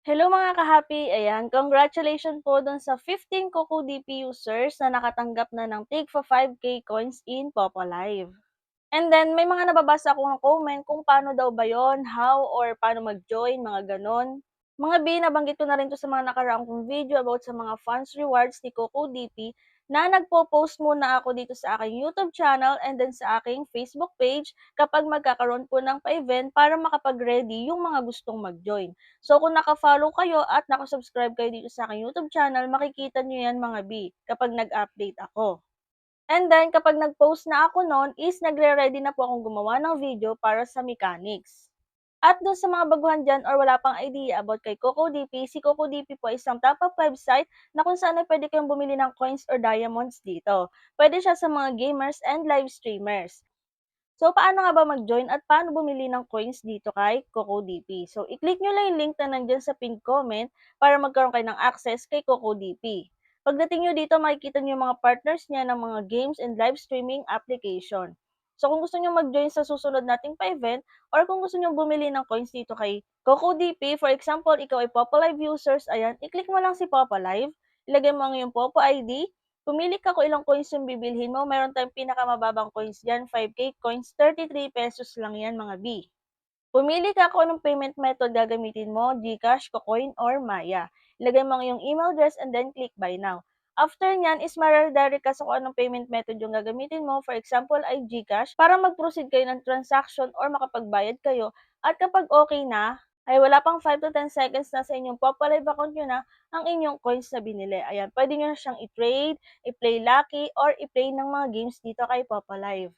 Hello mga ka-happy! Ayan, congratulations po dun sa 15 Coco DP users na nakatanggap na ng tig fa 5K coins in Popo Live. And then may mga nababasa akong comment kung paano daw ba yon, how or paano mag-join, mga ganon. Mga B, nabanggit ko na rin 'to sa mga nakaraang kong video about sa mga funds rewards ni Coco DP na nagpo-post muna ako dito sa aking YouTube channel and then sa aking Facebook page kapag magkakaroon po ng pa-event para makapag-ready yung mga gustong mag-join. So kung naka-follow kayo at naka-subscribe kayo dito sa aking YouTube channel, makikita niyo yan mga B kapag nag-update ako. And then kapag nag-post na ako nun is nagre-ready na po akong gumawa ng video para sa mechanics. At dun sa mga baguhan diyan or wala pang idea about kay CocoDP, si CocoDP po ay isang top-up website na kung saan ay pwede kayong bumili ng coins or diamonds dito. Pwede siya sa mga gamers and live streamers. So, paano nga ba mag-join at paano bumili ng coins dito kay CocoDP? So, i-click nyo lang yung link na nandiyan sa pinned comment para magkaroon kayo ng access kay CocoDP. Pagdating nyo dito, makikita nyo yung mga partners niya ng mga games and live streaming application. So, kung gusto nyo mag-join sa susunod nating pa-event or kung gusto nyo bumili ng coins dito kay CocoDP, for example, ikaw ay Popo Live users, ayan, i-click mo lang si Popo Live, ilagay mo ang iyong Popo ID, pumili ka kung ilang coins yung bibilhin mo, meron tayong pinakamababang coins diyan, 5K coins, 33 pesos lang yan mga B. Pumili ka kung anong payment method gagamitin mo, GCash, Kucoin, or Maya. Ilagay mo ang iyong email address and then click buy now. After nyan is mare-redirect ka sa kung anong payment method yung gagamitin mo, for example ay GCash, para mag-proceed kayo ng transaction or makapagbayad kayo. At kapag okay na, ay wala pang 5 to 10 seconds na sa inyong Popalive account nyo na ang inyong coins na binili. Ayan, pwede nyo na siyang i-trade, i-play lucky, or i-play ng mga games dito kay Popalive.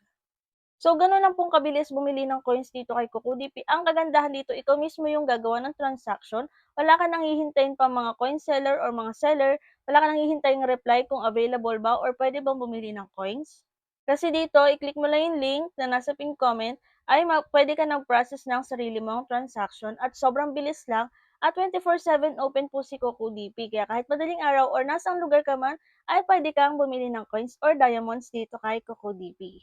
So, gano'n lang pong kabilis bumili ng coins dito kay CocoDP. Ang kagandahan dito, ikaw mismo yung gagawa ng transaction. Wala ka nang hihintayin pa mga coin seller or mga seller. Wala ka nang hihintaying reply kung available ba or pwede bang bumili ng coins. Kasi dito, i-click mo lang yung link na nasa pinned comment ay pwede ka nang process ng sarili mong transaction at sobrang bilis lang at 24/7 open po si CocoDP. Kaya kahit madaling araw or nasang lugar ka man, ay pwede kang bumili ng coins or diamonds dito kay CocoDP.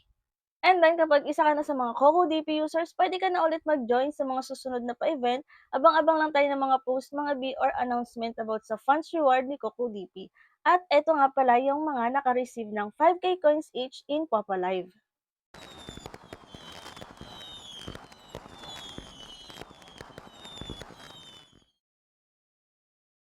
And then kapag isa ka na sa mga CocoDP users, pwede ka na ulit mag-join sa mga susunod na pa-event. Abang-abang lang tayo ng mga post, mga B or announcement about sa funds reward ni CocoDP. At eto nga pala yung mga naka-receive ng 5K coins each in Popa Live.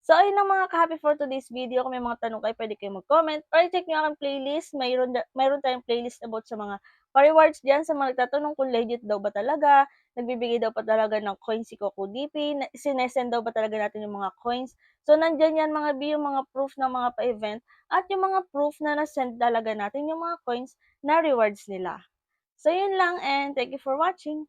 So ayun lang mga ka-happy for today's video. Kung may mga tanong kayo, pwede kayong mag-comment or i-check nyo aking playlist. Mayroon tayong playlist about sa mga pa-rewards diyan sa mga nagtatanong kung legit daw ba talaga, nagbibigay daw pa talaga ng coins si CocoDP, sinesend daw ba talaga natin yung mga coins. So nandiyan yan mga B, yung mga proof ng mga pa-event at yung mga proof na na-send talaga natin yung mga coins na rewards nila. So yun lang and thank you for watching.